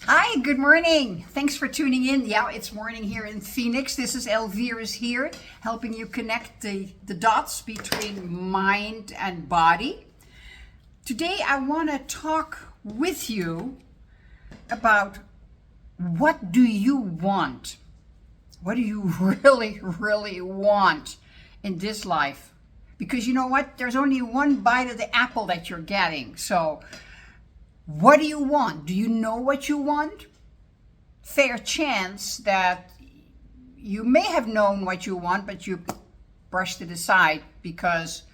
Hi, good morning. Thanks for tuning in. Yeah, it's morning here in Phoenix. This is Elvira's here, helping you connect the dots between mind and body. Today, I want to talk with you about what do you want? What do you really want in this life? Because you know what? There's only one bite of the apple that you're getting. So, what do you want? Do you know what you want? Fair chance that you may have known what you want, but you brushed it aside because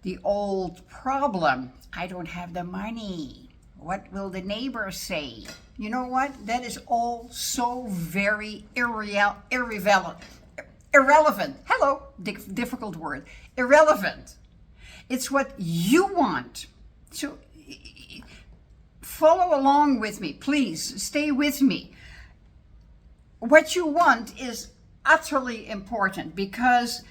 the old problem, I don't have the money. What will the neighbors say? You know what? That is all so very irrelevant. Hello, difficult word. Irrelevant. It's what you want. So follow along with me, please. Stay with me. What you want is utterly important because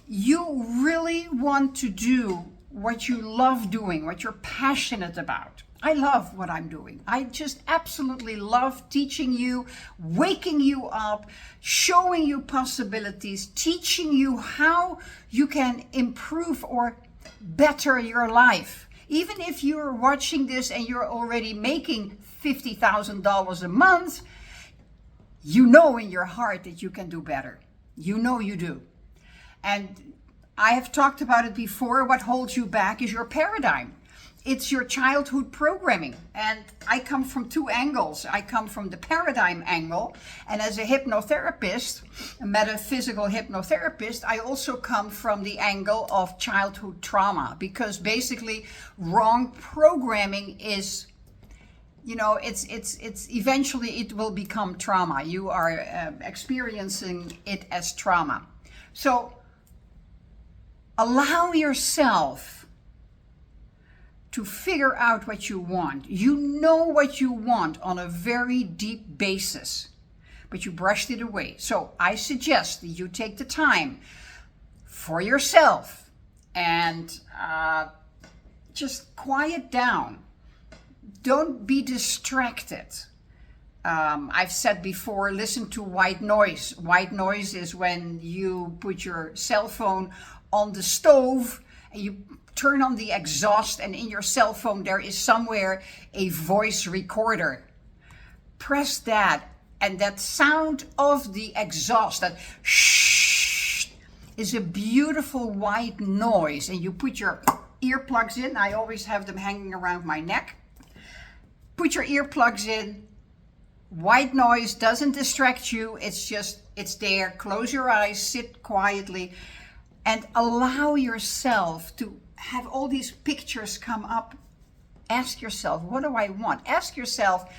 you really want to do what you love doing, what you're passionate about. I love what I'm doing. I just absolutely love teaching you, waking you up, showing you possibilities, teaching you how you can improve or better your life. Even if you're watching this and you're already making $50,000 a month, you know in your heart that you can do better. You know you do. And I have talked about it before. What holds you back is your paradigm. It's your childhood programming. And I come from two angles. I come from the paradigm angle. And as a hypnotherapist, a metaphysical hypnotherapist, I also come from the angle of childhood trauma. Because basically, wrong programming is, it's eventually it will become trauma. You are experiencing it as trauma. So allow yourself to figure out what you want. You know what you want on a very deep basis, but you brushed it away. So I suggest that you take the time for yourself and just quiet down. Don't be distracted. I've said before, listen to white noise. White noise is when you put your cell phone on the stove and you turn on the exhaust, and in your cell phone there is somewhere a voice recorder. Press that, and that sound of the exhaust, that shh, is a beautiful white noise. And you put your earplugs in. I always have them hanging around my neck. Put your earplugs in. White noise doesn't distract you. It's there. Close your eyes, sit quietly, and allow yourself to have all these pictures come up. Ask yourself, what do I want? Ask yourself,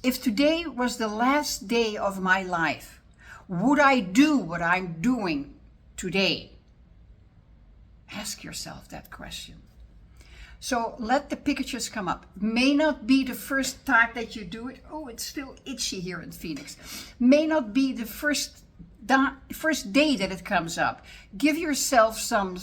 if today was the last day of my life, would I do what I'm doing today? Ask yourself that question. So let the pictures come up. May not be the first time that you do it. Oh, it's still itchy here in Phoenix. May not be the first day that it comes up. Give yourself some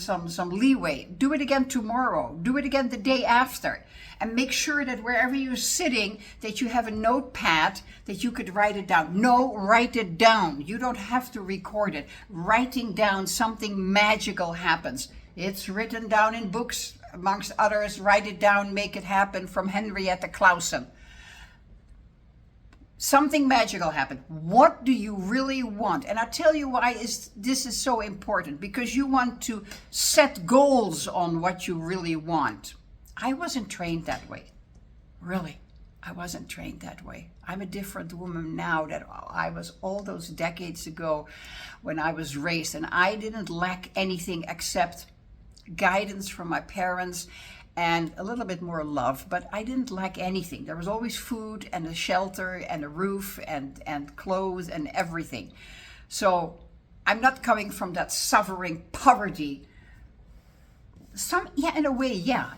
leeway. Do it again tomorrow. Do it again the day after. And make sure that wherever you're sitting, that you have a notepad that you could write it down. No, write it down. You don't have to record it. Writing down, something magical happens. It's written down in books, amongst others. Write it down, make it happen, from Henrietta Clausen. Something magical happened. What do you really want? And I'll tell you why this is so important. Because you want to set goals on what you really want. I wasn't trained that way. Really, I wasn't trained that way. I'm a different woman now than I was all those decades ago when I was raised. And I didn't lack anything except guidance from my parents and a little bit more love, but I didn't lack anything. There was always food and a shelter and a roof and clothes and everything. So I'm not coming from that suffering poverty In a way, yeah.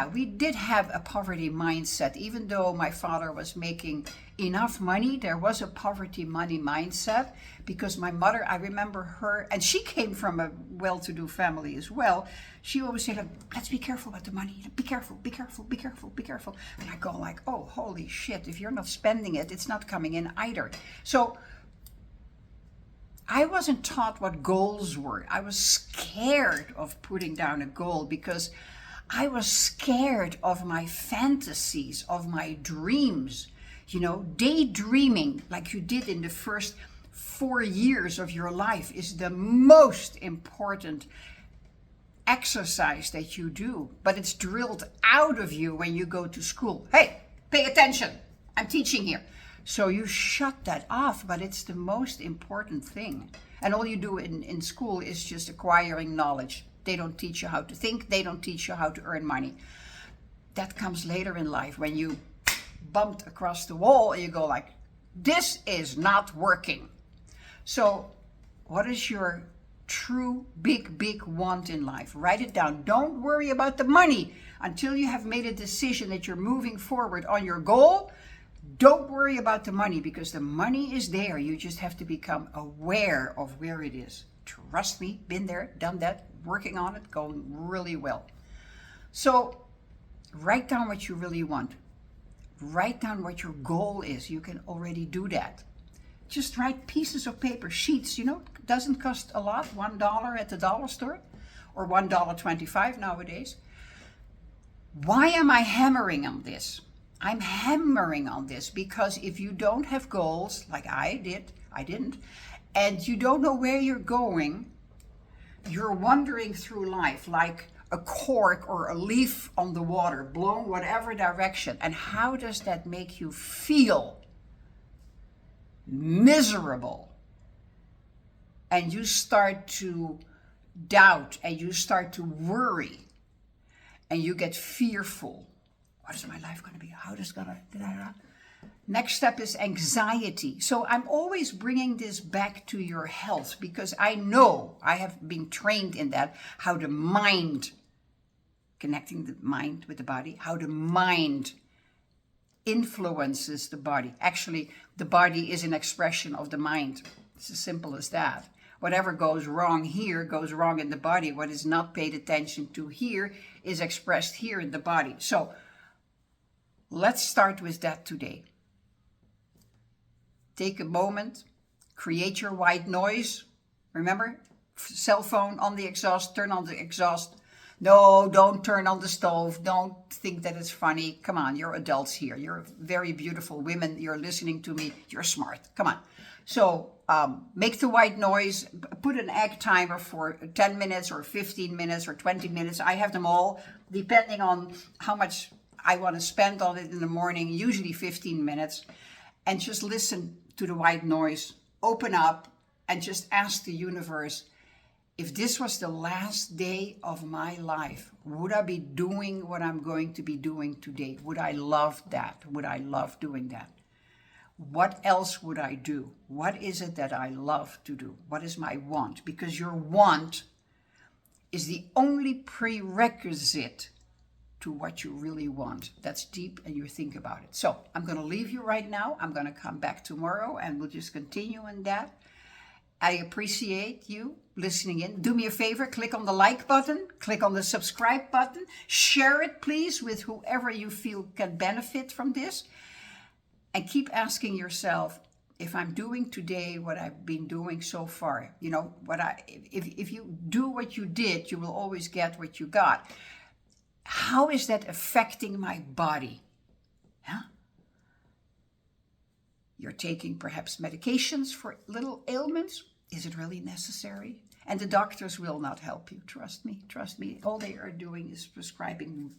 We did have a poverty mindset. Even though my father was making enough money, there was a poverty money mindset because my mother, I remember her, and she came from a well-to-do family as well. She always said, like, let's be careful about the money. Be careful, be careful, be careful, be careful. And I go like, oh, holy shit, if you're not spending it, it's not coming in either. So I wasn't taught what goals were. I was scared of putting down a goal because I was scared of my fantasies, of my dreams. You know, daydreaming like you did in the first 4 years of your life is the most important exercise that you do, but it's drilled out of you when you go to school. Hey, pay attention. I'm teaching here. So you shut that off, but it's the most important thing. And all you do in school is just acquiring knowledge. They don't teach you how to think. They don't teach you how to earn money. That comes later in life when you bumped across the wall and you go like, this is not working. So what is your true big want in life? Write it down. Don't worry about the money until you have made a decision that you're moving forward on your goal. Don't worry about the money because the money is there. You just have to become aware of where it is. Trust me, been there, done that, working on it, going really well. So write down what you really want. Write down what your goal is. You can already do that. Just write pieces of paper, sheets, it doesn't cost a lot, $1 at the dollar store or $1.25 nowadays. Why am I hammering on this? I'm hammering on this because if you don't have goals, like I didn't, and you don't know where you're going, you're wandering through life like a cork or a leaf on the water, blown whatever direction. And how does that make you feel? Miserable. And you start to doubt and you start to worry and you get fearful. What is my life going to be? How is it going to... Next step is anxiety. So I'm always bringing this back to your health because I know I have been trained in that, how the mind, connecting the mind with the body, how the mind influences the body. Actually, the body is an expression of the mind. It's as simple as that. Whatever goes wrong here goes wrong in the body. What is not paid attention to here is expressed here in the body. So let's start with that today. Take a moment, create your white noise. Remember, cell phone on the exhaust, turn on the exhaust. No, don't turn on the stove. Don't think that it's funny. Come on, you're adults here. You're very beautiful women. You're listening to me. You're smart. Come on. So make the white noise. Put an egg timer for 10 minutes or 15 minutes or 20 minutes. I have them all, depending on how much I want to spend on it in the morning, usually 15 minutes. And just listen to the white noise. Open up and just ask the universe, if this was the last day of my life, would I be doing what I'm going to be doing today? Would I love that? Would I love doing that? What else would I do? What is it that I love to do? What is my want? Because your want is the only prerequisite to what you really want. That's deep and you think about it. So I'm going to leave you right now. I'm going to come back tomorrow and we'll just continue on that. I appreciate you listening in. Do me a favor, click on the like button, click on the subscribe button, share it please with whoever you feel can benefit from this. And keep asking yourself, if I'm doing today what I've been doing so far, if you do what you did, you will always get what you got. How is that affecting my body? Huh? You're taking perhaps medications for little ailments. Is it really necessary? And the doctors will not help you. Trust me. All they are doing is prescribing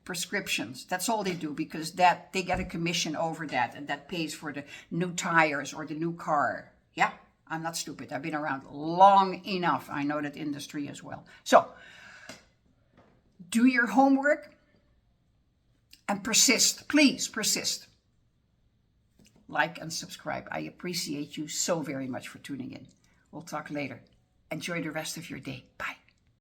prescriptions. That's all they do because that they get a commission over that and that pays for the new tires or the new car. Yeah, I'm not stupid. I've been around long enough. I know that industry as well. So do your homework and persist. Please persist. Like and subscribe. I appreciate you so very much for tuning in. We'll talk later. Enjoy the rest of your day. Bye.